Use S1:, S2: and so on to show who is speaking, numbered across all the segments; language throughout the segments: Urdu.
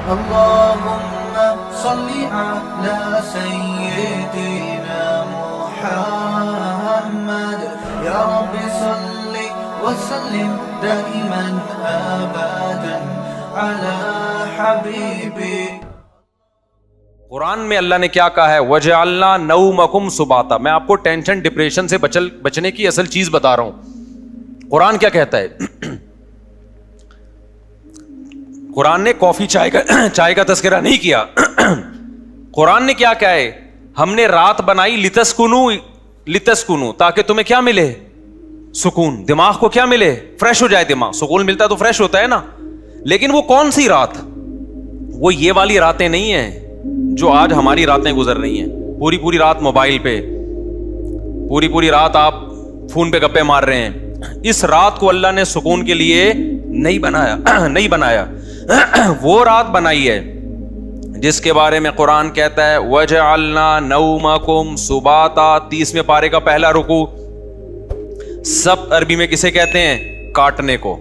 S1: اللهم صل على سيدنا محمد يا رب صل وسلم دائما ابدا على حبيبك.
S2: قرآن میں اللہ نے کیا کہا ہے؟ وَجَعَلْنَا نَوْمَكُمْ سُبَاتًا. میں آپ کو ٹینشن ڈپریشن سے بچنے کی اصل چیز بتا رہا ہوں. قرآن کیا کہتا ہے؟ قرآن نے کافی چائے کا تذکرہ نہیں کیا. قرآن نے کیا کہا ہے؟ ہم نے رات بنائی لتسکنو تاکہ تمہیں کیا ملے؟ سکون. دماغ کو کیا ملے؟ فریش ہو جائے دماغ. سکون ملتا تو فریش ہوتا ہے نا. لیکن وہ کون سی رات؟ وہ یہ والی راتیں نہیں ہیں جو آج ہماری راتیں گزر رہی ہیں. پوری رات موبائل پہ, پوری رات آپ فون پہ گپے مار رہے ہیں. اس رات کو اللہ نے سکون کے لیے نہیں بنایا. وہ رات بنائی ہے جس کے بارے میں قرآن کہتا ہے وَجَعَلْنَا نَوْمَكُمْ سُبَاتًا. 30ویں پارے کا پہلا رکوع. سب عربی میں کسے کہتے ہیں؟ کاٹنے کو.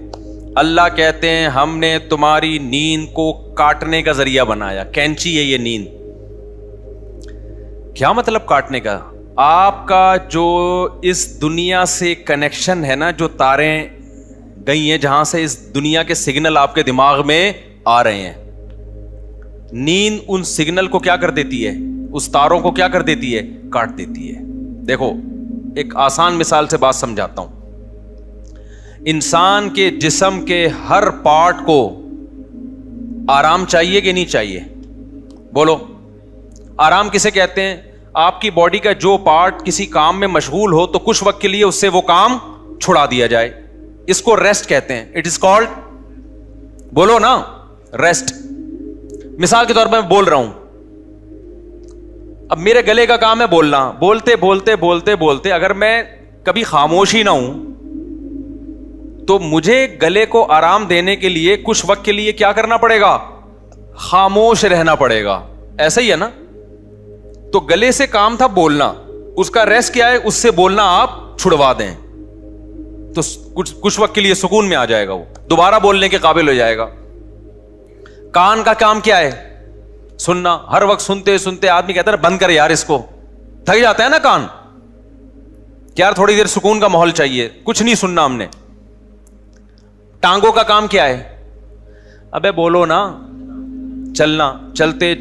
S2: اللہ کہتے ہیں ہم نے تمہاری نیند کو کاٹنے کا ذریعہ بنایا. کینچی ہے یہ نیند. کیا مطلب کاٹنے کا؟ آپ کا جو اس دنیا سے کنیکشن ہے نا, جو تاریں گئی ہیں جہاں سے اس دنیا کے سگنل آپ کے دماغ میں آ رہے ہیں, نیند ان سگنل کو کیا کر دیتی ہے؟ اس تاروں کو کیا کر دیتی ہے؟ کاٹ دیتی ہے. دیکھو ایک آسان مثال سے بات سمجھاتا ہوں. انسان کے جسم کے ہر پارٹ کو آرام چاہیے کہ نہیں چاہیے؟ بولو. آرام کسے کہتے ہیں؟ آپ کی باڈی کا جو پارٹ کسی کام میں مشغول ہو تو کچھ وقت کے لیے اس سے وہ کام چھڑا دیا جائے, اس کو ریسٹ کہتے ہیں. اٹ از کالڈ, بولو نا, ریسٹ. مثال کے طور پہ میں بول رہا ہوں, اب میرے گلے کا کام ہے بولنا. بولتے بولتے اگر میں کبھی خاموش ہی نہ ہوں تو مجھے گلے کو آرام دینے کے لیے کچھ وقت کے لیے کیا کرنا پڑے گا؟ خاموش رہنا پڑے گا. ایسا ہی ہے نا. تو گلے سے کام تھا بولنا, اس کا ریسٹ کیا ہے؟ اس سے بولنا آپ چھڑوا دیں تو کچھ وقت کے لیے سکون میں آ جائے گا, وہ دوبارہ بولنے کے قابل ہو جائے گا. کان کا کام کیا ہے؟ سننا. ہر وقت سنتے آدمی کہتا ہے بند کر یار اس کو, تھک جاتا ہے نا کان. یار تھوڑی دیر سکون کا ماحول چاہیے, کچھ نہیں سننا ہم نے. ٹانگوں کا کام کیا ہے؟ ابے بولو نا. چلنا. چلتے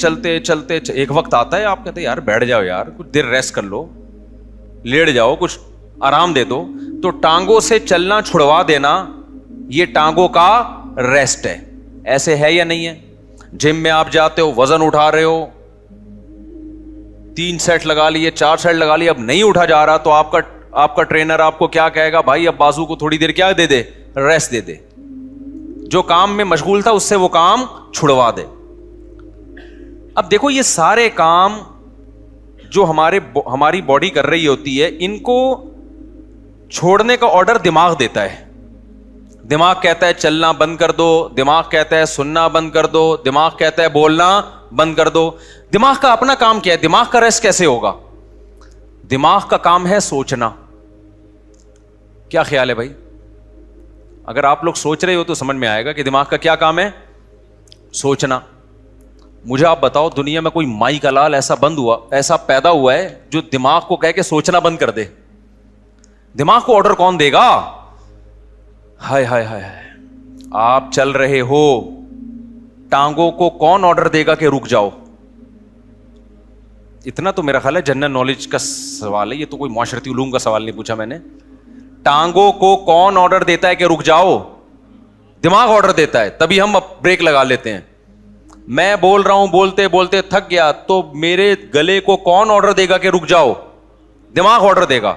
S2: ایک وقت آتا ہے آپ کہتے ہیں یار بیٹھ جاؤ یار, کچھ دیر ریسٹ کر لو, لیٹ جاؤ, کچھ آرام دے دو. تو ٹانگوں سے چلنا چھڑوا دینا یہ ٹانگوں کا ریسٹ ہے. ایسے ہے یا نہیں ہے؟ جم میں آپ جاتے ہو, وزن اٹھا رہے ہو, 3 سیٹ لگا لیے, 4 سیٹ لگا لیے, اب نہیں اٹھا جا رہا تو آپ کا ٹرینر آپ کو کیا کہے گا؟ بھائی اب بازو کو تھوڑی دیر کیا دے دے؟ ریسٹ دے دے. جو کام میں مشغول تھا اس سے وہ کام چھڑوا دے. اب دیکھو یہ سارے کام جو ہماری باڈی کر رہی ہوتی ہے, ان کو چھوڑنے کا آرڈر دماغ دیتا ہے. دماغ کہتا ہے چلنا بند کر دو, دماغ کہتا ہے سننا بند کر دو, دماغ کہتا ہے بولنا بند کر دو. دماغ کا اپنا کام کیا ہے؟ دماغ کا ریسٹ کیسے ہوگا؟ دماغ کا کام ہے سوچنا. کیا خیال ہے بھائی؟ اگر آپ لوگ سوچ رہے ہو تو سمجھ میں آئے گا کہ دماغ کا کیا کام ہے؟ سوچنا. مجھے آپ بتاؤ دنیا میں کوئی مائی کا لال ایسا پیدا ہوا ہے جو دماغ کو کہہ کے سوچنا بند کر دے؟ دماغ کو آرڈر کون دے گا؟ ہائے ہائے ہائے, آپ چل رہے ہو, ٹانگوں کو کون آرڈر دے گا کہ رک جاؤ؟ اتنا تو میرا خیال ہے جنرل نالج کا سوال ہے, یہ تو کوئی معاشرتی علوم کا سوال نہیں پوچھا میں نے. ٹانگوں کو کون آرڈر دیتا ہے کہ رک جاؤ؟ دماغ آرڈر دیتا ہے, تبھی ہم بریک لگا لیتے ہیں. میں بول رہا ہوں بولتے تھک گیا تو میرے گلے کو کون آرڈر دے گا کہ رک جاؤ؟ دماغ آرڈر دے گا.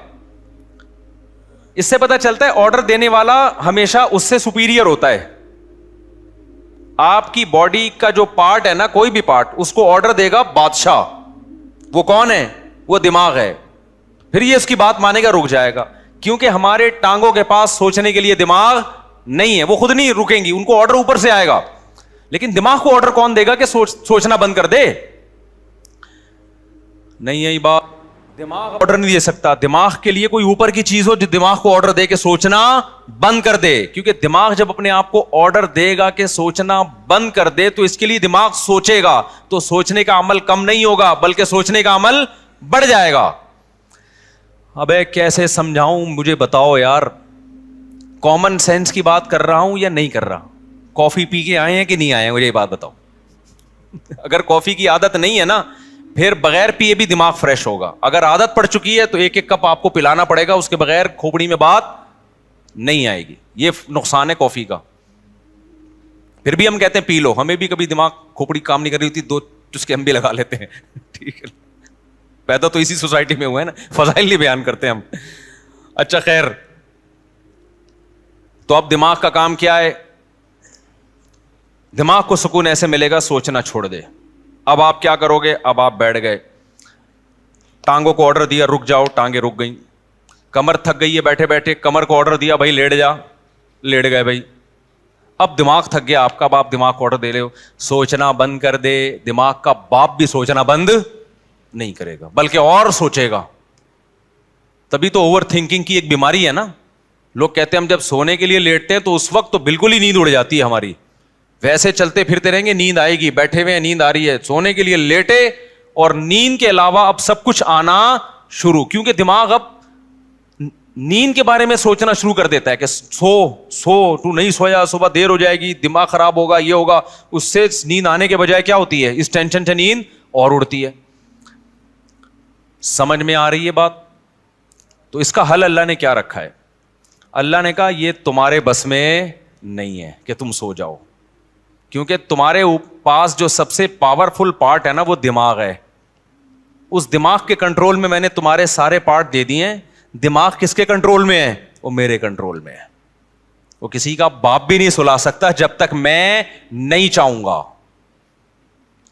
S2: اس سے پتہ چلتا ہے آرڈر دینے والا ہمیشہ اس سے سپیریئر ہوتا ہے. آپ کی باڈی کا جو پارٹ ہے نا, کوئی بھی پارٹ, اس کو آرڈر دے گا بادشاہ. وہ کون ہے؟ وہ دماغ ہے. پھر یہ اس کی بات مانے گا, رک جائے گا. کیونکہ ہمارے ٹانگوں کے پاس سوچنے کے لیے دماغ نہیں ہے, وہ خود نہیں رکیں گی, ان کو آرڈر اوپر سے آئے گا. لیکن دماغ کو آرڈر کون دے گا کہ سوچنا بند کر دے؟ نہیں ہے بات. دماغ آرڈر نہیں دے سکتا. دماغ کے لیے کوئی اوپر کی چیز ہو جو دماغ کو آرڈر دے کہ سوچنا بند کر دے, کیونکہ دماغ جب اپنے آپ کو آرڈر دے گا کہ سوچنا بند کر دے تو اس کے لیے دماغ سوچے گا, تو سوچنے کا عمل کم نہیں ہوگا بلکہ سوچنے کا عمل بڑھ جائے گا. ابے کیسے سمجھاؤں, مجھے بتاؤ یار, کامن سینس کی بات کر رہا ہوں یا نہیں کر رہا؟ کافی پی کے آئے ہیں کہ نہیں آئے ہیں, مجھے یہ بات بتاؤ. اگر کافی کی عادت نہیں ہے نا, پھر بغیر پیے بھی دماغ فریش ہوگا. اگر عادت پڑ چکی ہے تو ایک ایک کپ آپ کو پلانا پڑے گا, اس کے بغیر کھوپڑی میں بات نہیں آئے گی. یہ نقصان ہے کافی کا. پھر بھی ہم کہتے ہیں پی لو, ہمیں بھی کبھی دماغ کھوپڑی کام نہیں کر رہی ہوتی, 2 چسکے ہم بھی لگا لیتے ہیں. ٹھیک ہے, پیدا تو اسی سوسائٹی میں ہوئے نا, فضائل نہیں بیان کرتے ہم. اچھا خیر, تو اب دماغ کا کام کیا ہے؟ دماغ کو سکون ایسے ملے گا سوچنا چھوڑ دے. اب آپ کیا کرو گے؟ اب آپ بیٹھ گئے, ٹانگوں کو آرڈر دیا رک جاؤ, ٹانگیں رک گئیں. کمر تھک گئی ہے بیٹھے بیٹھے, کمر کو آرڈر دیا بھائی لیٹ جا, لیٹ گئے بھائی. اب دماغ تھک گیا آپ کا, اب آپ دماغ کو آرڈر دے رہے ہو سوچنا بند کر دے. دماغ کا باپ بھی سوچنا بند نہیں کرے گا بلکہ اور سوچے گا. تبھی تو اوور تھنکنگ کی ایک بیماری ہے نا. لوگ کہتے ہیں ہم جب سونے کے لیے لیٹتے ہیں تو اس وقت تو بالکل ہی نیند اڑ جاتی ہے ہماری. ویسے چلتے پھرتے رہیں گے نیند آئے گی, بیٹھے ہوئے نیند آ رہی ہے, سونے کے لیے لیٹے اور نیند کے علاوہ اب سب کچھ آنا شروع, کیونکہ دماغ اب نیند کے بارے میں سوچنا شروع کر دیتا ہے کہ سو تو نہیں سویا, صبح دیر ہو جائے گی, دماغ خراب ہوگا, یہ ہوگا. اس سے نیند آنے کے بجائے کیا ہوتی ہے, اس ٹینشن سے نیند اور اڑتی ہے. سمجھ میں آ رہی ہے بات؟ تو اس کا حل اللہ نے کیا رکھا ہے؟ اللہ نے کہا یہ تمہارے بس میں نہیں ہے کہ تم سو جاؤ, کیونکہ تمہارے پاس جو سب سے پاورفل پارٹ ہے نا وہ دماغ ہے. اس دماغ کے کنٹرول میں میں نے تمہارے سارے پارٹ دے دیے ہیں. دماغ کس کے کنٹرول میں ہے؟ وہ میرے کنٹرول میں ہے. وہ کسی کا باپ بھی نہیں سلا سکتا جب تک میں نہیں چاہوں گا.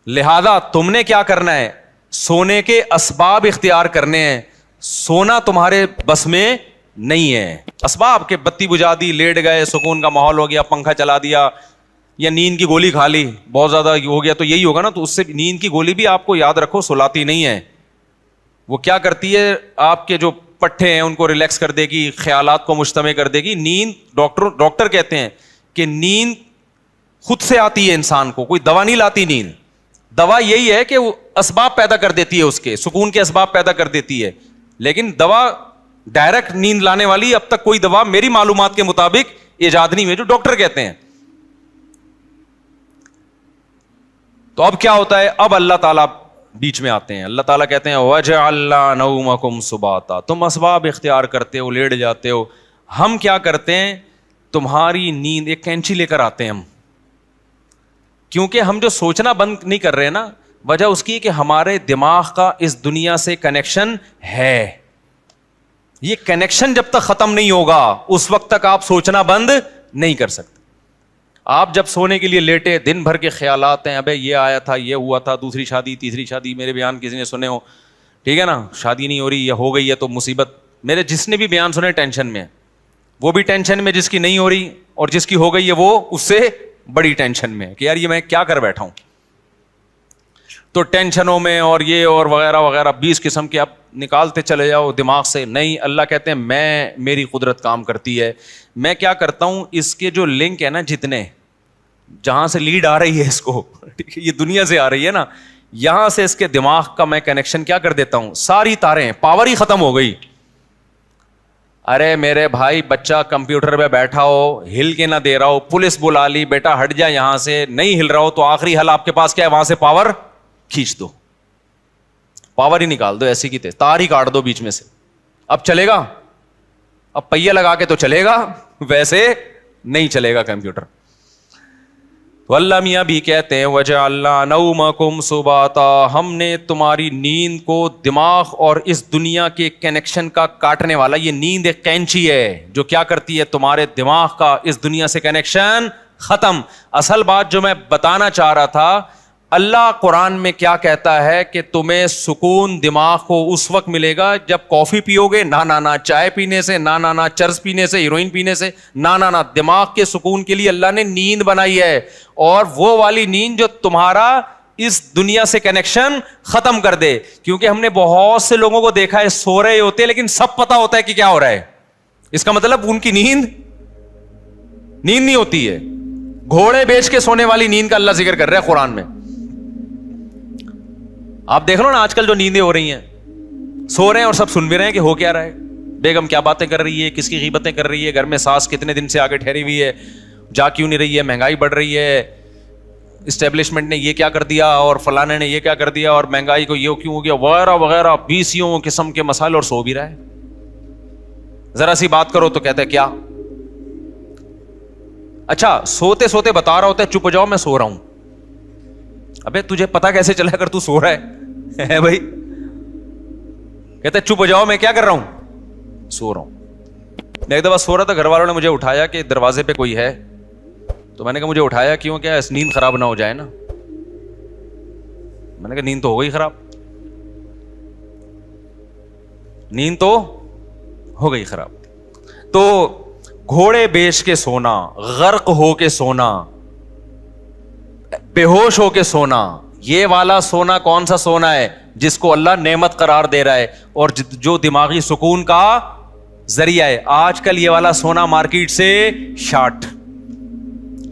S2: لہذا تم نے کیا کرنا ہے؟ سونے کے اسباب اختیار کرنے ہیں. سونا تمہارے بس میں نہیں ہے. اسباب کے بتی بجھا دی, لیٹ گئے, سکون کا ماحول ہو گیا, پنکھا چلا دیا, یا نیند کی گولی کھا لی, بہت زیادہ ہو گیا تو یہی ہوگا نا. تو اس سے نیند کی گولی بھی آپ کو یاد رکھو سلاتی نہیں ہے. وہ کیا کرتی ہے, آپ کے جو پٹھے ہیں ان کو ریلیکس کر دے گی, خیالات کو مجتمع کر دے گی. نیند ڈاکٹر کہتے ہیں کہ نیند خود سے آتی ہے انسان کو, کوئی دوا نہیں لاتی نیند. دوا یہی ہے کہ وہ اسباب پیدا کر دیتی ہے, اس کے سکون کے اسباب پیدا کر دیتی ہے. لیکن دوا ڈائریکٹ نیند لانے والی اب تک کوئی دوا میری معلومات کے مطابق ایجاد نہیں ہوئی, جو ڈاکٹر کہتے ہیں. تو اب کیا ہوتا ہے؟ اب اللہ تعالیٰ بیچ میں آتے ہیں. اللہ تعالیٰ کہتے ہیں وَجَعَلْنَا نَوْمَكُمْ سُبَاتًا, تم اسباب اختیار کرتے ہو, لیٹ جاتے ہو. ہم کیا کرتے ہیں؟ تمہاری نیند, ایک کینچی لے کر آتے ہیں ہم, کیونکہ ہم جو سوچنا بند نہیں کر رہے نا, وجہ اس کی کہ ہمارے دماغ کا اس دنیا سے کنیکشن ہے. یہ کنیکشن جب تک ختم نہیں ہوگا اس وقت تک آپ سوچنا بند نہیں کر سکتے. آپ جب سونے کے لیے لیٹے, دن بھر کے خیالات ہیں, ابے یہ آیا تھا, یہ ہوا تھا, دوسری شادی, تیسری شادی, میرے بیان کسی نے سنے ہو, ٹھیک ہے نا, شادی نہیں ہو رہی یا ہو گئی ہے تو مصیبت. میرے جس نے بھی بیان سنے ٹینشن میں, وہ بھی ٹینشن میں جس کی نہیں ہو رہی, اور جس کی ہو گئی ہے وہ اس سے بڑی ٹینشن میں کہ یار یہ میں کیا کر بیٹھا ہوں. تو ٹینشنوں میں اور یہ اور وغیرہ وغیرہ 20 قسم کے آپ نکالتے چلے جاؤ دماغ سے. نہیں, اللہ کہتے ہیں میری قدرت کام کرتی ہے. میں کیا کرتا ہوں, اس کے جو لنک ہے نا, جتنے جہاں سے لیڈ آ رہی ہے اس کو, یہ دنیا سے آ رہی ہے نا, یہاں سے اس کے دماغ کا میں کنیکشن کیا کر دیتا ہوں, ساری تاریں, پاور ہی ختم ہو گئی. ارے میرے بھائی, بچہ کمپیوٹر پہ بیٹھا ہو, ہل کے نہ دے رہا ہو, پولیس بلا لی, بیٹا ہٹ جا یہاں سے, نہیں ہل رہا ہو, تو آخری حل آپ کے پاس کیا ہے, وہاں سے پاور کھینچ دو, پاور ہی نکال دو, ایسی کی تیز تار ہی کاٹ دو بیچ میں سے. اب چلے گا؟ اب پہیہ لگا کے تو چلے گا, ویسے نہیں چلے گا کمپیوٹر. تو اللہ میاں بھی کہتے ہیں وَجَعَلْنَا نَوْمَكُمْ سُبَاتًا, ہم نے تمہاری نیند کو دماغ اور اس دنیا کے کنیکشن کا کاٹنے والا, یہ نیند ایک کینچی ہے جو کیا کرتی ہے, تمہارے دماغ کا اس دنیا سے کنیکشن ختم. اصل بات جو میں بتانا چاہ رہا تھا, اللہ قرآن میں کیا کہتا ہے کہ تمہیں سکون دماغ کو اس وقت ملے گا جب کافی پیو گے, نہ چائے پینے سے, نہ چرس پینے سے, ہیروئن پینے سے, نہ دماغ کے سکون کے لیے اللہ نے نیند بنائی ہے. اور وہ والی نیند جو تمہارا اس دنیا سے کنیکشن ختم کر دے. کیونکہ ہم نے بہت سے لوگوں کو دیکھا ہے سو رہے ہوتے لیکن سب پتا ہوتا ہے کہ کیا ہو رہا ہے. اس کا مطلب ان کی نیند نہیں ہوتی ہے. گھوڑے بیچ کے سونے والی نیند کا اللہ ذکر کر رہا ہے قرآن میں. آپ دیکھ لو نا آج کل جو نیندیں ہو رہی ہیں, سو رہے ہیں اور سب سن بھی رہے ہیں کہ ہو کیا رہا ہے, بیگم کیا باتیں کر رہی ہے, کس کی غیبتیں کر رہی ہے, گھر میں ساس کتنے دن سے آگے ٹھہری ہوئی ہے, جا کیوں نہیں رہی ہے, مہنگائی بڑھ رہی ہے, اسٹیبلشمنٹ نے یہ کیا کر دیا اور فلانے نے یہ کیا کر دیا اور مہنگائی کو یہ کیوں ہو گیا وغیرہ وغیرہ, 20 قسم کے مسائل, اور سو بھی رہا ہے. ذرا سی بات کرو تو کہتے ہیں کیا. اچھا سوتے سوتے بتا رہا ہوتا ہے چپ ہو جاؤ میں سو رہا ہوں. ابے تجھے پتا کیسے چلا اگر تو سو رہا ہے بھائی. کہتا ہے چپ ہو جاؤ میں کیا کر رہا ہوں, سو رہا ہوں. میں ایک دفعہ سو رہا تھا, گھر والوں نے مجھے اٹھایا کہ دروازے پہ کوئی ہے, تو میں نے کہا مجھے اٹھایا کیوں, کیا نیند خراب نہ ہو جائے نا. میں نے کہا نیند تو ہو گئی خراب, نیند تو ہو گئی خراب. تو گھوڑے بیچ کے سونا, غرق ہو کے سونا, بے ہوش ہو کے سونا, یہ والا سونا کون سا سونا ہے جس کو اللہ نعمت قرار دے رہا ہے اور جو دماغی سکون کا ذریعہ ہے. آج کل یہ والا سونا مارکیٹ سے شارٹ.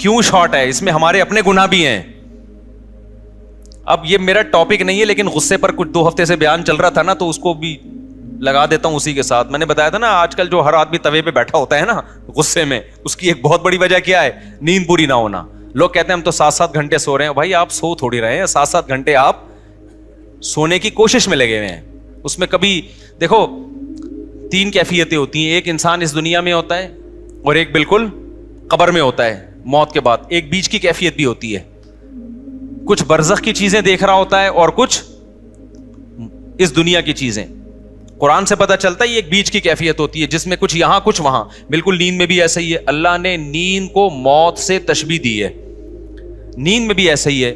S2: کیوں شارٹ ہے؟ اس میں ہمارے اپنے گناہ بھی ہیں. اب یہ میرا ٹاپک نہیں ہے لیکن غصے پر کچھ 2 ہفتے سے بیان چل رہا تھا نا, تو اس کو بھی لگا دیتا ہوں اسی کے ساتھ. میں نے بتایا تھا نا آج کل جو ہر آدمی توے پہ بیٹھا ہوتا ہے نا غصے میں, اس کی ایک بہت بڑی وجہ کیا ہے؟ نیند پوری نہ ہونا. لوگ کہتے ہیں ہم تو 7-7 گھنٹے سو رہے ہیں. بھائی آپ سو تھوڑی رہے ہیں, 7-7 گھنٹے آپ سونے کی کوشش میں لگے ہوئے ہیں. اس میں کبھی دیکھو 3 کیفیتیں ہوتی ہیں. ایک انسان اس دنیا میں ہوتا ہے اور ایک بالکل قبر میں ہوتا ہے موت کے بعد. ایک بیچ کی کیفیت بھی ہوتی ہے, کچھ برزخ کی چیزیں دیکھ رہا ہوتا ہے اور کچھ اس دنیا کی چیزیں. قرآن سے پتہ چلتا ہے یہ ایک بیچ کی کیفیت ہوتی ہے جس میں کچھ یہاں کچھ وہاں. بالکل نیند میں بھی ایسا ہی ہے. اللہ نے نیند کو موت سے تشبیہ دی ہے. نیند میں بھی ایسا ہی ہے,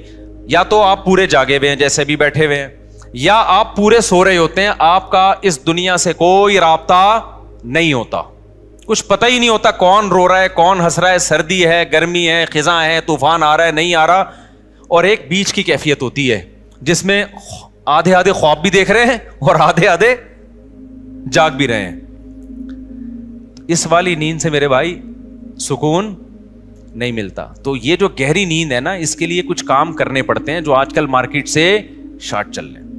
S2: یا تو آپ پورے جاگے ہوئے ہیں جیسے بھی بیٹھے ہوئے ہیں, یا آپ پورے سو رہے ہوتے ہیں. آپ کا اس دنیا سے کوئی رابطہ نہیں ہوتا, کچھ پتہ ہی نہیں ہوتا کون رو رہا ہے کون ہنس رہا ہے, سردی ہے گرمی ہے خزاں ہے طوفان آ رہا ہے نہیں آ رہا. اور ایک بیچ کی کیفیت ہوتی ہے جس میں آدھے خواب بھی دیکھ رہے ہیں اور آدھے جاگ بھی رہے ہیں. اس والی نیند سے میرے بھائی سکون نہیں ملتا. تو یہ جو گہری نیند ہے نا, اس کے لیے کچھ کام کرنے پڑتے ہیں جو آج کل مارکیٹ سے شارٹ چل رہے ہیں.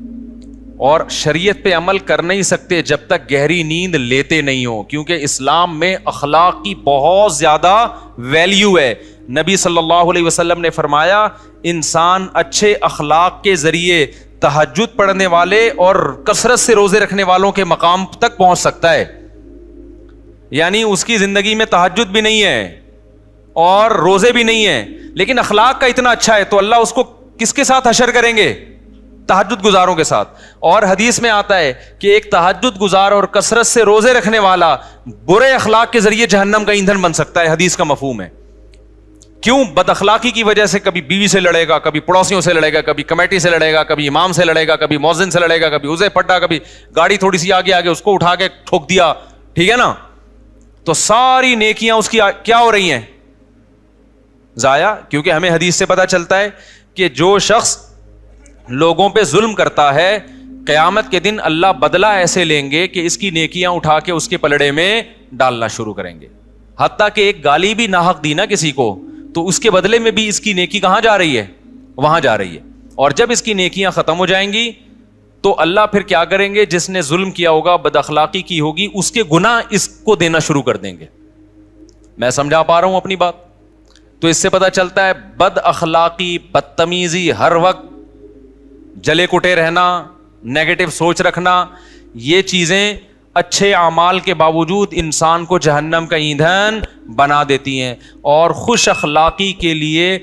S2: اور شریعت پہ عمل کر نہیں سکتے جب تک گہری نیند لیتے نہیں ہو, کیونکہ اسلام میں اخلاق کی بہت زیادہ ویلیو ہے. نبی صلی اللہ علیہ وسلم نے فرمایا انسان اچھے اخلاق کے ذریعے تہجد پڑھنے والے اور کثرت سے روزے رکھنے والوں کے مقام تک پہنچ سکتا ہے. یعنی اس کی زندگی میں تہجد بھی نہیں ہے اور روزے بھی نہیں ہیں, لیکن اخلاق کا اتنا اچھا ہے تو اللہ اس کو کس کے ساتھ حشر کریں گے؟ تہجد گزاروں کے ساتھ. اور حدیث میں آتا ہے کہ ایک تہجد گزار اور کثرت سے روزے رکھنے والا برے اخلاق کے ذریعے جہنم کا ایندھن بن سکتا ہے. حدیث کا مفہوم ہے. کیوں؟ بد اخلاقی کی وجہ سے کبھی بیوی سے لڑے گا, کبھی پڑوسیوں سے لڑے گا, کبھی کمیٹی سے لڑے گا, کبھی امام سے لڑے گا, کبھی مؤذن سے لڑے گا, کبھی اسے پٹا, کبھی گاڑی تھوڑی سی آگے اس کو اٹھا کے ٹھوک دیا, ٹھیک ہے نا. تو ساری نیکیاں اس کی کیا ہو رہی ہیں؟ ضائع. کیونکہ ہمیں حدیث سے پتہ چلتا ہے کہ جو شخص لوگوں پہ ظلم کرتا ہے قیامت کے دن اللہ بدلہ ایسے لیں گے کہ اس کی نیکیاں اٹھا کے اس کے پلڑے میں ڈالنا شروع کریں گے. حتیٰ کہ ایک گالی بھی ناحق دی نا کسی کو, تو اس کے بدلے میں بھی اس کی نیکی کہاں جا رہی ہے؟ وہاں جا رہی ہے. اور جب اس کی نیکیاں ختم ہو جائیں گی تو اللہ پھر کیا کریں گے؟ جس نے ظلم کیا ہوگا, بد اخلاقی کی ہوگی, اس کے گناہ اس کو دینا شروع کر دیں گے. میں سمجھا پا رہا ہوں اپنی بات؟ تو اس سے پتہ چلتا ہے بد اخلاقی, بدتمیزی, ہر وقت جلے کٹے رہنا, نیگیٹو سوچ رکھنا, یہ چیزیں اچھے اعمال کے باوجود انسان کو جہنم کا ایندھن بنا دیتی ہیں. اور خوش اخلاقی کے لیے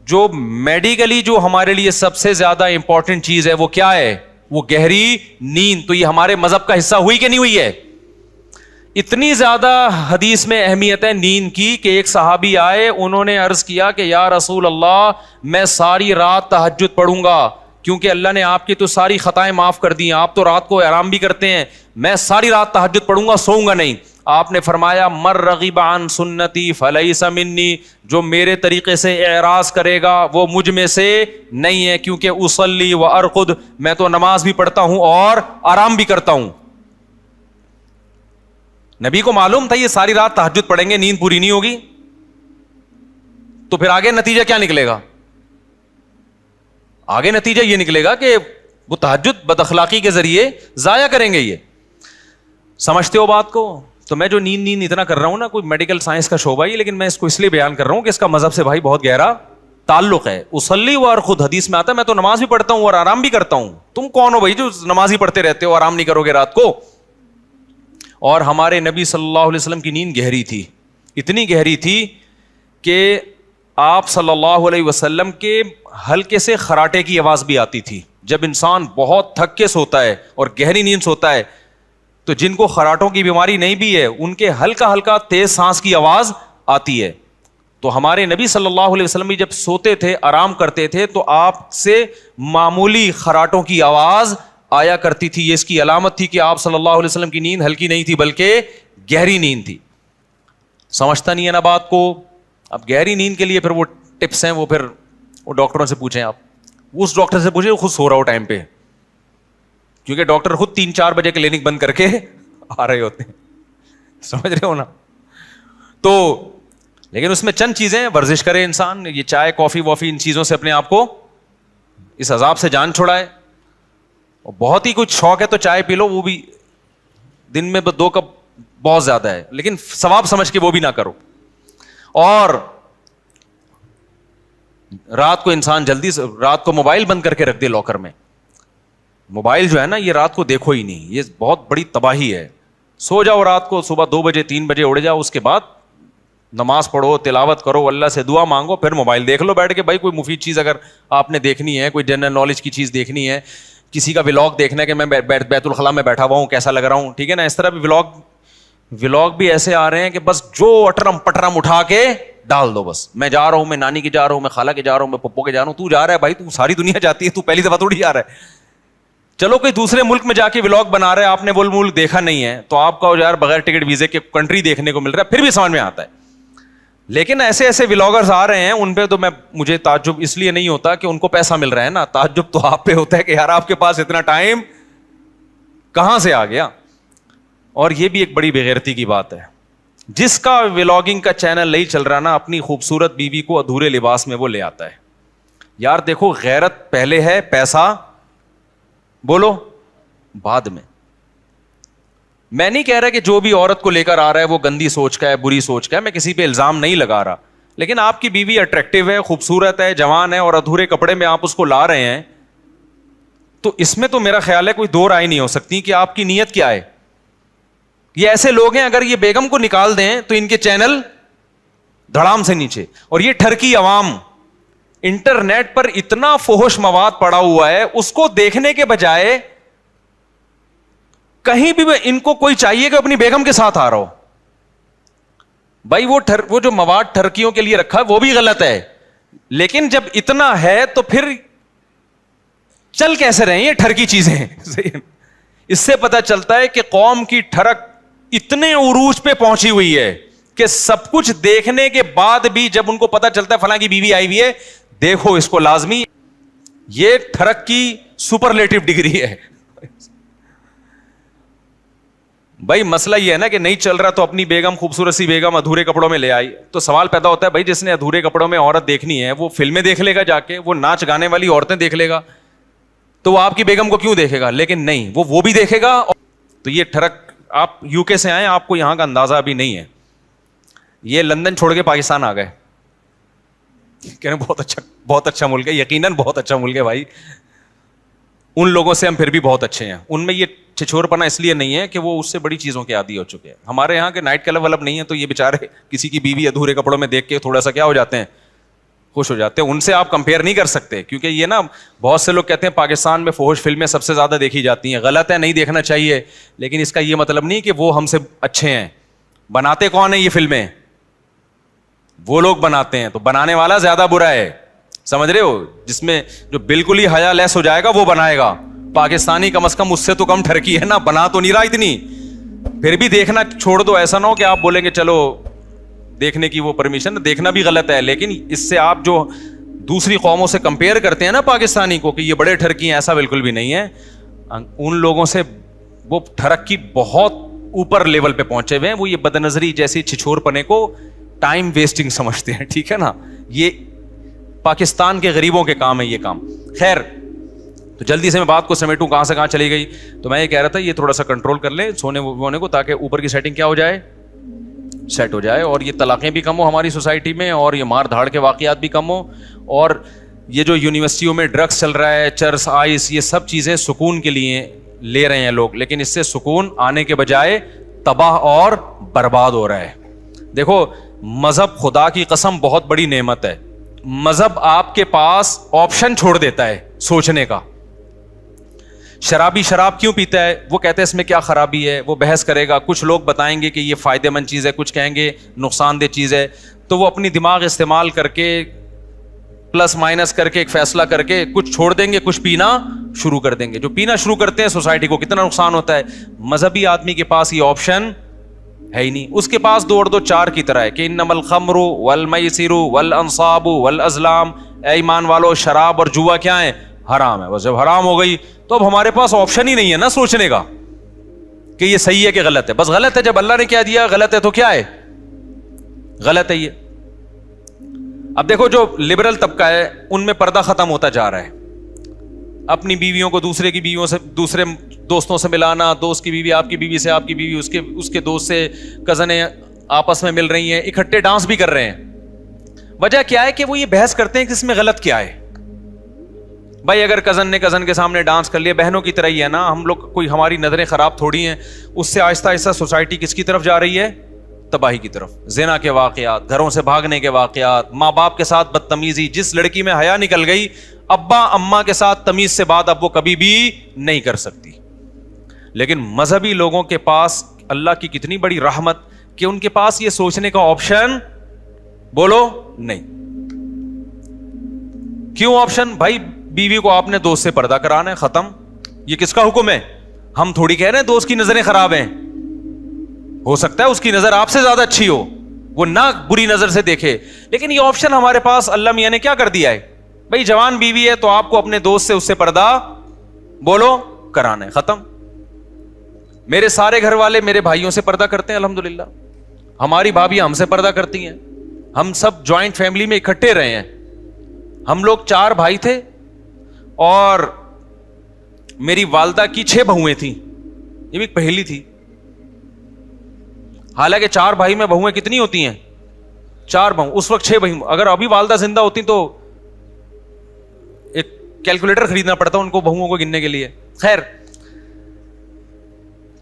S2: جو میڈیکلی جو ہمارے لیے سب سے زیادہ امپورٹنٹ چیز ہے وہ کیا ہے؟ وہ گہری نیند. تو یہ ہمارے مذہب کا حصہ ہوئی کہ نہیں ہوئی ہے؟ اتنی زیادہ حدیث میں اہمیت ہے نیند کی کہ ایک صحابی آئے, انہوں نے عرض کیا کہ یا رسول اللہ میں ساری رات تہجد پڑھوں گا, کیونکہ اللہ نے آپ کی تو ساری خطائیں معاف کر دی ہیں, آپ تو رات کو آرام بھی کرتے ہیں, میں ساری رات تہجد پڑھوں گا, سوؤں گا نہیں. آپ نے فرمایا من رغب عن سنتی فلیس منی, جو میرے طریقے سے اعراض کرے گا وہ مجھ میں سے نہیں ہے, کیونکہ اصلی و ارقد, میں تو نماز بھی پڑھتا ہوں اور آرام بھی کرتا ہوں. نبی کو معلوم تھا یہ ساری رات تہجد پڑھیں گے, نیند پوری نہیں ہوگی, تو پھر آگے نتیجہ کیا نکلے گا؟ آگے نتیجہ یہ نکلے گا کہ وہ تہجد بد اخلاقی کے ذریعے ضائع کریں گے. یہ سمجھتے ہو بات کو؟ تو میں جو نیند اتنا کر رہا ہوں نا, کوئی میڈیکل سائنس کا شعبہ ہی, لیکن میں اس کو اس لیے بیان کر رہا ہوں کہ اس کا مذہب سے بھائی بہت گہرا تعلق ہے. اصلی و ارقد حدیث میں آتا ہے میں تو نماز بھی پڑھتا ہوں اور آرام بھی کرتا ہوں. تم کون ہو بھائی جو نماز ہی پڑھتے رہتے ہو, آرام نہیں کرو گے رات کو؟ اور ہمارے نبی صلی اللہ علیہ وسلم کی نیند گہری تھی, اتنی گہری تھی کہ آپ صلی اللہ علیہ وسلم کے ہلکے سے خراٹے کی آواز بھی آتی تھی. جب انسان بہت تھک کے سوتا ہے اور گہری نیند سوتا ہے تو جن کو خراٹوں کی بیماری نہیں بھی ہے ان کے ہلکا ہلکا تیز سانس کی آواز آتی ہے. تو ہمارے نبی صلی اللہ علیہ وسلم بھی جب سوتے تھے, آرام کرتے تھے, تو آپ سے معمولی خراٹوں کی آواز آیا کرتی تھی. یہ اس کی علامت تھی کہ آپ صلی اللہ علیہ وسلم کی نیند ہلکی نہیں تھی بلکہ گہری نیند تھی. سمجھتا نہیں ہے نا بات کو؟ اب گہری نیند کے لیے پھر وہ ٹپس ہیں, وہ پھر وہ ڈاکٹروں سے پوچھیں, آپ اس ڈاکٹر سے پوچھیں خود سو رہا ہو ٹائم پہ, کیونکہ ڈاکٹر خود 3-4 بجے کلینک بند کر کے آ رہے ہوتے ہیں. سمجھ رہے ہو نا؟ تو لیکن اس میں چند چیزیں, ورزش کرے انسان, یہ چائے کافی وافی ان چیزوں سے اپنے آپ کو اس عذاب سے جان چھڑائے. اور بہت ہی کچھ شوق ہے تو چائے پی لو, وہ بھی دن میں 2 کپ بہت زیادہ ہے, لیکن ثواب سمجھ کے وہ بھی نہ کرو. اور رات کو انسان جلدی سے رات کو موبائل بند کر کے رکھ دے لاکر میں. موبائل جو ہے نا یہ رات کو دیکھو ہی نہیں, یہ بہت بڑی تباہی ہے. سو جاؤ رات کو, صبح 2 بجے 3 بجے اڑ جاؤ, اس کے بعد نماز پڑھو, تلاوت کرو, اللہ سے دعا مانگو, پھر موبائل دیکھ لو بیٹھ کے. بھائی کوئی مفید چیز اگر آپ نے دیکھنی ہے, کوئی جنرل نالج کی چیز دیکھنی ہے, کسی کا ولاگ دیکھنا ہے کہ میں بیت الخلاء میں بیٹھا ہوا ہوں کیسا لگ رہا ہوں, ٹھیک ہے نا, اس طرح بھی ولاگ بھی ایسے آ رہے ہیں کہ بس جو اٹرم پٹرم اٹھا کے ڈال دو. بس میں جا رہا ہوں, میں نانی کے جا رہا ہوں, میں خالہ کے جا رہا ہوں, میں پپو کے جا رہا ہوں. تو جا رہا ہے بھائی, تو ساری دنیا جاتی ہے, تو پہلی دفعہ تھوڑی جا رہا ہے. چلو کوئی دوسرے ملک میں جا کے ولاگ بنا رہا ہے, آپ نے وہ ملک دیکھا نہیں ہے, تو آپ کا یار بغیر ٹکٹ ویزے کے کنٹری دیکھنے کو مل رہا ہے, پھر بھی سمجھ میں آتا ہے. لیکن ایسے ایسے ولاگرز آ رہے ہیں, ان پہ تو مجھے تعجب اس لیے نہیں ہوتا کہ ان کو پیسہ مل رہا ہے نا, تعجب تو آپ پہ ہوتا ہے کہ یار آپ کے پاس اتنا ٹائم کہاں سے آ گیا. اور یہ بھی ایک بڑی بےغیرتی کی بات ہے, جس کا ولاگنگ کا چینل نہیں چل رہا نا, اپنی خوبصورت بیوی کو ادھورے لباس میں وہ لے آتا ہے. یار دیکھو, غیرت پہلے ہے, پیسہ بولو بعد میں. میں نہیں کہہ رہا کہ جو بھی عورت کو لے کر آ رہا ہے وہ گندی سوچ کا ہے, بری سوچ کا ہے, میں کسی پہ الزام نہیں لگا رہا, لیکن آپ کی بیوی اٹریکٹیو ہے, خوبصورت ہے, جوان ہے, اور ادھورے کپڑے میں آپ اس کو لا رہے ہیں, تو اس میں تو میرا خیال ہے کوئی دو رائے نہیں ہو سکتی کہ آپ کی نیت کیا ہے. یہ ایسے لوگ ہیں, اگر یہ بیگم کو نکال دیں تو ان کے چینل دھڑام سے نیچے. اور یہ ٹھرکی عوام, انٹرنیٹ پر اتنا فحش مواد پڑا ہوا ہے, اس کو دیکھنے کے بجائے کہیں بھی ان کو کوئی چاہیے کہ اپنی بیگم کے ساتھ آ رہا ہو. بھائی وہ جو مواد ٹھرکیوں کے لیے رکھا ہے وہ بھی غلط ہے, لیکن جب اتنا ہے تو پھر چل کیسے رہے ہیں یہ ٹھرکی چیزیں. اس سے پتہ چلتا ہے کہ قوم کی ٹھرک اتنے عروج پہ پہنچی ہوئی ہے کہ سب کچھ دیکھنے کے بعد بھی جب ان کو پتہ چلتا ہے فلاں کی بیوی آئی ہوئی ہے, دیکھو اس کو لازمی, یہ ٹھرک کی سپرلیٹو ڈگری ہے. بھائی مسئلہ یہ ہے نا کہ نہیں چل رہا تو اپنی بیگم, خوبصورت سی بیگم ادھورے کپڑوں میں لے آئی, تو سوال پیدا ہوتا ہے بھائی جس نے ادھورے کپڑوں میں عورت دیکھنی ہے وہ فلمیں دیکھ لے گا جا کے, وہ ناچ گانے والی عورتیں دیکھ لے گا, تو وہ آپ کی بیگم کو کیوں دیکھے گا؟ لیکن نہیں, وہ بھی دیکھے گا. تو یہ ٹھرک, آپ یو کے سے آئے, آپ کو یہاں کا اندازہ ابھی نہیں ہے. یہ لندن چھوڑ کے پاکستان آ گئے, کہہ رہے بہت اچھا ملک ہے, یقیناً بہت اچھا ملک ہے بھائی. ان لوگوں سے ہم پھر بھی بہت اچھے ہیں. ان میں یہ چھچور پنا اس لیے نہیں ہے کہ وہ اس سے بڑی چیزوں کے عادی ہو چکے ہیں. ہمارے یہاں کے نائٹ کلب ولب نہیں ہے, تو یہ بیچارے کسی کی بیوی ادھورے کپڑوں میں دیکھ کے تھوڑا سا کیا ہو جاتے ہیں, خوش ہو جاتے ہیں. ان سے آپ کمپیئر نہیں کر سکتے, کیونکہ یہ نا بہت سے لوگ کہتے ہیں پاکستان میں فحش فلمیں سب سے زیادہ دیکھی جاتی ہیں. غلط ہے, نہیں دیکھنا چاہیے, لیکن اس کا یہ مطلب نہیں کہ وہ ہم سے اچھے ہیں. بناتے کون ہیں یہ فلمیں؟ وہ لوگ بناتے ہیں, تو بنانے والا زیادہ برا ہے. سمجھ رہے ہو؟ جس میں جو بالکل ہی حیا لیس ہو جائے گا وہ بنائے گا. پاکستانی کم از کم اس سے تو کم ٹھرکی ہے نا, بنا تو نہیں رہا اتنی. پھر بھی دیکھنا چھوڑ دو, ایسا نہ ہو کہ آپ بولیں گے چلو دیکھنے کی وہ پرمیشن, دیکھنا بھی غلط ہے, لیکن اس سے آپ جو دوسری قوموں سے کمپیئر کرتے ہیں نا پاکستانی کو کہ یہ بڑے ٹھرکی ہیں, ایسا بالکل بھی نہیں ہے. ان لوگوں سے وہ ٹھرک کی بہت اوپر لیول پہ پہنچے ہوئے ہیں, وہ یہ بدنظری جیسی چھچور پنے کو ٹائم ویسٹنگ سمجھتے ہیں, ٹھیک ہے نا. یہ پاکستان کے غریبوں کے کام ہے یہ کام. خیر, تو جلدی سے میں بات کو سمیٹوں, کہاں سے کہاں چلی گئی. تو میں یہ کہہ رہا تھا یہ تھوڑا سا کنٹرول کر لیں سونے وونے کو, تاکہ اوپر کی سیٹنگ کیا ہو جائے, سیٹ ہو جائے, اور یہ طلاقیں بھی کم ہو ہماری سوسائٹی میں, اور یہ مار دھاڑ کے واقعات بھی کم ہو, اور یہ جو یونیورسٹیوں میں ڈرگس چل رہا ہے, چرس, آئس, یہ سب چیزیں سکون کے لیے لے رہے ہیں لوگ, لیکن اس سے سکون آنے کے بجائے تباہ اور برباد ہو رہا ہے. دیکھو مذہب خدا کی قسم بہت بڑی نعمت ہے. مذہب آپ کے پاس آپشن چھوڑ دیتا ہے سوچنے کا. شرابی شراب کیوں پیتا ہے, وہ کہتے ہیں اس میں کیا خرابی ہے, وہ بحث کرے گا, کچھ لوگ بتائیں گے کہ یہ فائدہ مند چیز ہے, کچھ کہیں گے نقصان دہ چیز ہے, تو وہ اپنی دماغ استعمال کر کے پلس مائنس کر کے ایک فیصلہ کر کے کچھ چھوڑ دیں گے, کچھ پینا شروع کر دیں گے. جو پینا شروع کرتے ہیں سوسائٹی کو کتنا نقصان ہوتا ہے. مذہبی آدمی کے پاس یہ آپشن ہے ہی نہیں, اس کے پاس 2 اور 2 4 کی طرح ہے کہ انما الخمر والمیسر والانصاب والازلام, اے ایمان والو شراب اور جوا کیا ہے, حرام ہے. بس جب حرام ہو گئی تو اب ہمارے پاس آپشن ہی نہیں ہے نا سوچنے کا کہ یہ صحیح ہے کہ غلط ہے. بس غلط ہے, جب اللہ نے کیا دیا غلط ہے تو کیا ہے, غلط ہے یہ. اب دیکھو جو لبرل طبقہ ہے ان میں پردہ ختم ہوتا جا رہا ہے. اپنی بیویوں کو دوسرے کی بیویوں سے, دوسرے دوستوں سے ملانا, دوست کی بیوی آپ کی بیوی سے, آپ کی بیوی اس کے دوست سے, کزنیں آپس میں مل رہی ہیں, اکٹھے ڈانس بھی کر رہے ہیں. وجہ کیا ہے کہ وہ یہ بحث کرتے ہیں کہ اس میں غلط کیا ہے. بھائی اگر کزن نے کزن کے سامنے ڈانس کر لیا, بہنوں کی طرح ہی ہے نا ہم لوگ, کوئی ہماری نظریں خراب تھوڑی ہیں. اس سے آہستہ آہستہ سوسائٹی کس کی طرف جا رہی ہے, تباہی کی طرف. زنا کے واقعات, گھروں سے بھاگنے کے واقعات, ماں باپ کے ساتھ بدتمیزی, جس لڑکی میں حیا نکل گئی ابا اماں کے ساتھ تمیز سے بات اب وہ کبھی بھی نہیں کر سکتی. لیکن مذہبی لوگوں کے پاس اللہ کی کتنی بڑی رحمت کہ ان کے پاس یہ سوچنے کا آپشن بولو نہیں. کیوں آپشن؟ بھائی بیوی کو آپ نے دوست سے پردہ کرانا ہے, ختم. یہ کس کا حکم ہے؟ ہم تھوڑی کہہ رہے ہیں دوست کی نظریں خراب ہیں, ہو سکتا ہے اس کی نظر آپ سے زیادہ اچھی ہو, وہ نہ بری نظر سے دیکھے, لیکن یہ آپشن ہمارے پاس اللہ میاں نے کیا کر دیا ہے. بھائی جوان بیوی ہے تو آپ کو اپنے دوست سے اس سے پردہ بولو کرانا ہے, ختم. میرے سارے گھر والے میرے بھائیوں سے پردہ کرتے ہیں الحمدللہ, ہماری بھابیاں ہم سے پردہ کرتی ہیں, ہم سب جوائنٹ فیملی میں اکٹھے رہے ہیں. ہم لوگ 4 بھائی تھے اور میری والدہ کی 6 بہویں تھیں, یہ بھی پہلی تھی. حالانکہ 4 بھائی میں بہویں کتنی ہوتی ہیں, 4 بہو, اس وقت 6 بہو. اگر ابھی والدہ زندہ ہوتی تو ایک کیلکولیٹر خریدنا پڑتا ان کو بہوؤں کو گننے کے لیے. خیر,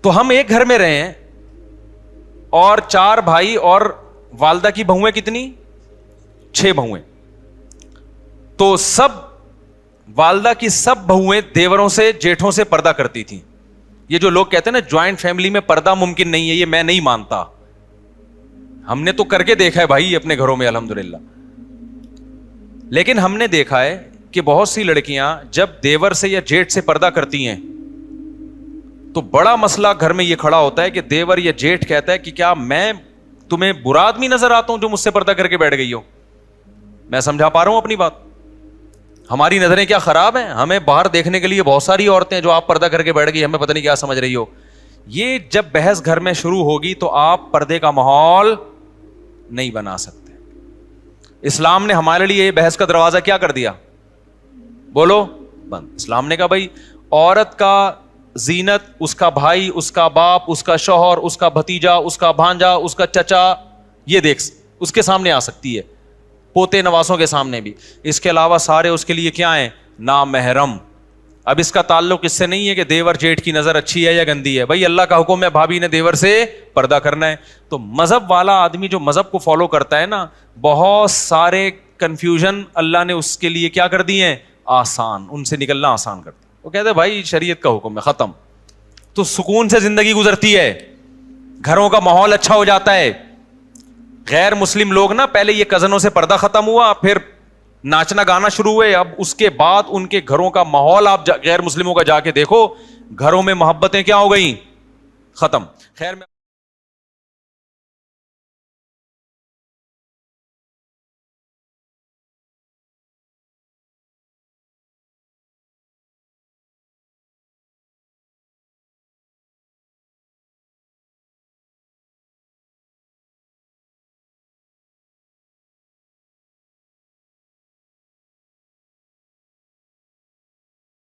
S2: تو ہم ایک گھر میں رہے ہیں اور 4 بھائی اور والدہ کی بہویں کتنی, 6 بہویں. تو سب والدہ کی سب بہویں دیوروں سے جیٹھوں سے پردہ کرتی تھیں. یہ جو لوگ کہتے ہیں نا جوائنٹ فیملی میں پردہ ممکن نہیں ہے, یہ میں نہیں مانتا. ہم نے تو کر کے دیکھا ہے بھائی اپنے گھروں میں الحمدللہ. لیکن ہم نے دیکھا ہے کہ بہت سی لڑکیاں جب دیور سے یا جیٹھ سے پردہ کرتی ہیں تو بڑا مسئلہ گھر میں یہ کھڑا ہوتا ہے کہ دیور یا جیٹھ کہتا ہے کہ کیا میں تمہیں برا آدمی نظر آتا ہوں جو مجھ سے پردہ کر کے بیٹھ گئی ہو. میں سمجھا پا رہا ہوں اپنی بات. ہماری نظریں کیا خراب ہیں, ہمیں باہر دیکھنے کے لیے بہت ساری عورتیں جو آپ پردہ کر کے بیٹھ گئی, ہمیں پتہ نہیں کیا سمجھ رہی ہو. یہ جب بحث گھر میں شروع ہوگی تو آپ پردے کا ماحول نہیں بنا سکتے. اسلام نے ہمارے لیے یہ بحث کا دروازہ کیا کر دیا, بولو بند. اسلام نے کہا بھائی عورت کا زینت اس کا بھائی, اس کا باپ, اس کا شوہر, اس کا بھتیجا, اس کا بھانجا, اس کا چچا, یہ دیکھ اس کے سامنے آ سکتی ہے, پوتے نواسوں کے سامنے بھی. اس کے علاوہ سارے اس کے لیے کیا ہیں, نامحرم. اب اس کا تعلق اس سے نہیں ہے کہ دیور جیٹھ کی نظر اچھی ہے یا گندی ہے. بھائی اللہ کا حکم ہے بھابھی نے دیور سے پردہ کرنا ہے. تو مذہب والا آدمی جو مذہب کو فالو کرتا ہے نا, بہت سارے کنفیوژن اللہ نے اس کے لیے کیا کر دیے ہیں, آسان, ان سے نکلنا آسان کر دیا. وہ کہتے ہیں بھائی شریعت کا حکم ہے, ختم. تو سکون سے زندگی گزرتی ہے, گھروں کا ماحول اچھا ہو جاتا ہے. غیر مسلم لوگ نا پہلے یہ کزنوں سے پردہ ختم ہوا, پھر ناچنا گانا شروع ہوئے, اب اس کے بعد ان کے گھروں کا ماحول آپ غیر مسلموں کا جا کے دیکھو, گھروں میں محبتیں کیا ہو گئیں, ختم. خیر میں